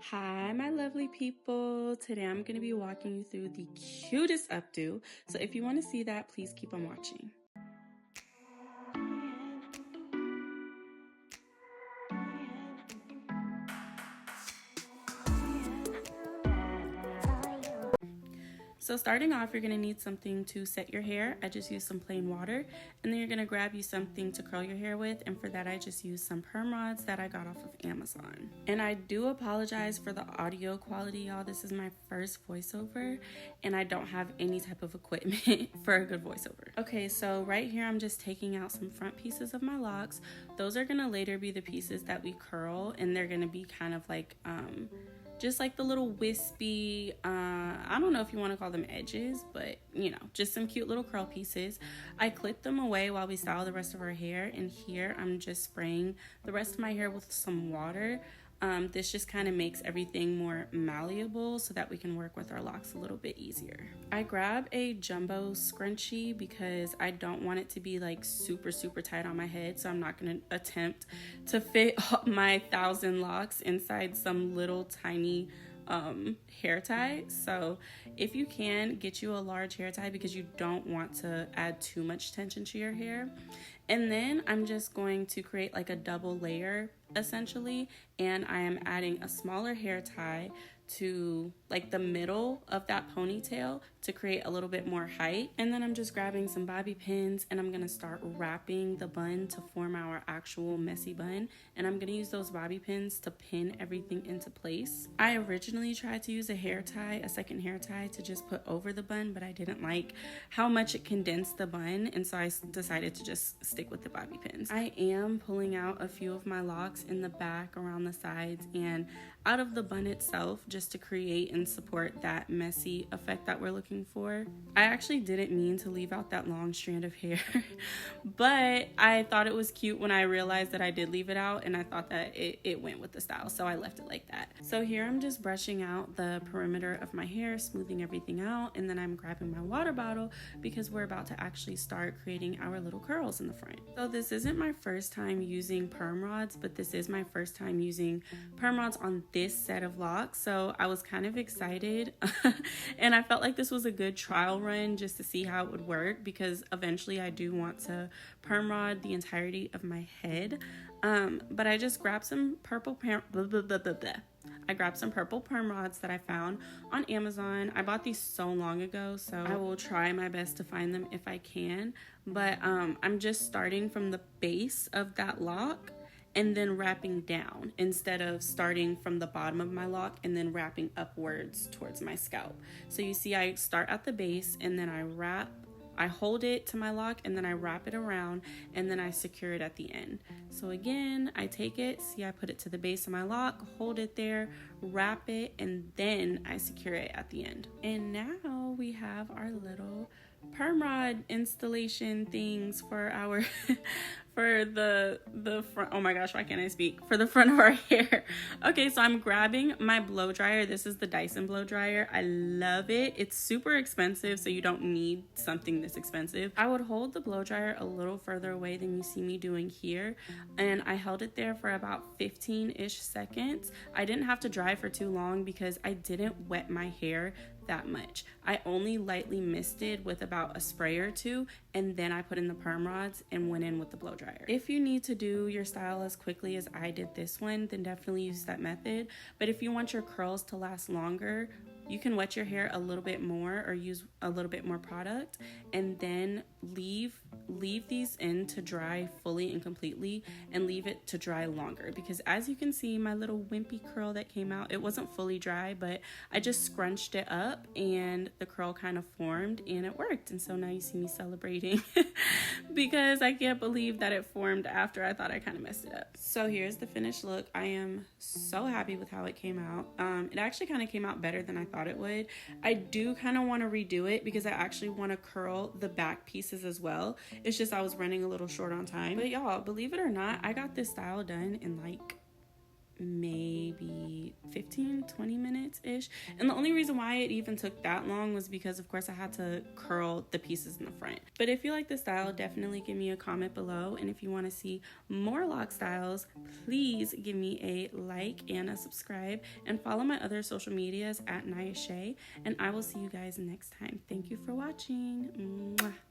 Hi, my lovely people. Today I'm going to be walking you through the cutest updo. So if you want to see that, please keep on watching. So starting off, you're going to need something to set your hair. I just use some plain water, and then you're going to grab you something to curl your hair with, and for that I just use some perm rods that I got off of Amazon. And I do apologize for the audio quality, y'all. This is my first voiceover, and I don't have any type of equipment for a good voiceover. Okay, so right here I'm just taking out some front pieces of my locks. Those are going to later be the pieces that we curl, and they're going to be kind of like just like the little wispy, I don't know if you want to call them edges, but you know, just some cute little curl pieces. I clip them away while we style the rest of our hair, and here I'm just spraying the rest of my hair with some water. This just kind of makes everything more malleable so that we can work with our locks a little bit easier. I grab a jumbo scrunchie because I don't want it to be like super tight on my head, so I'm not going to attempt to fit my 1,000 locks inside some little tiny hair tie. So if you can, get you a large hair tie because you don't want to add too much tension to your hair. And then I'm just going to create like a double layer essentially, and I am adding a smaller hair tie to like the middle of that ponytail to create a little bit more height. And then I'm just grabbing some bobby pins and I'm gonna start wrapping the bun to form our actual messy bun, and I'm gonna use those bobby pins to pin everything into place. I originally tried to use a second hair tie to just put over the bun, but I didn't like how much it condensed the bun, and so I decided to just stick with the bobby pins. I am pulling out a few of my locks in the back, around the sides, and out of the bun itself, just to create and support that messy effect that we're looking for. I actually didn't mean to leave out that long strand of hair, but I thought it was cute when I realized that I did leave it out, and I thought that it went with the style, so I left it like that. So here I'm just brushing out the perimeter of my hair, smoothing everything out, and then I'm grabbing my water bottle because we're about to actually start creating our little curls in the front. So this isn't my first time using perm rods, but this is my first time using perm rods on this set of locks, so I was kind of excited and I felt like this was a good trial run just to see how it would work, because eventually I do want to perm rod the entirety of my head. But I just grabbed some purple I grabbed some purple perm rods that I found on Amazon. I bought these so long ago, so I will try my best to find them if I can, but I'm just starting from the base of that lock and then wrapping down instead of starting from the bottom of my lock and then wrapping upwards towards my scalp. So you see I start at the base and then I hold it to my lock and then I wrap it around and then I secure it at the end. So again, I take it, see I put it to the base of my lock, hold it there, wrap it, and then I secure it at the end. And now we have our little perm rod installation things for our for the front. Oh my gosh, why can't I speak? For the front of our hair. Okay, so I'm grabbing my blow dryer. This is the Dyson blow dryer. I love it. It's super expensive, so you don't need something this expensive. I would hold the blow dryer a little further away than you see me doing here, and I held it there for about 15-ish seconds. I didn't have to dry for too long because I didn't wet my hair that much. I only lightly misted with about a spray or two, and then I put in the perm rods and went in with the blow dryer. If you need to do your style as quickly as I did this one, then definitely use that method. But if you want your curls to last longer, you can wet your hair a little bit more or use a little bit more product, and then leave these in to dry fully and completely, and leave it to dry longer, because as you can see, my little wimpy curl that came out, it wasn't fully dry, but I just scrunched it up and the curl kind of formed and it worked. And so now you see me celebrating because I can't believe that it formed after I thought I kind of messed it up. So here's the finished look. I am so happy with how it came out. It actually kind of came out better than I thought it would. I do kind of want to redo it because I actually want to curl the back pieces as well. It's just I was running a little short on time. But y'all, believe it or not, I got this style done in like maybe 15-20 minutes ish. And the only reason why it even took that long was because of course I had to curl the pieces in the front. But if you like the style, definitely give me a comment below, and if you want to see more lock styles, please give me a like and a subscribe, and follow my other social medias at Naya Shay, and I will see you guys next time. Thank you for watching. Mwah.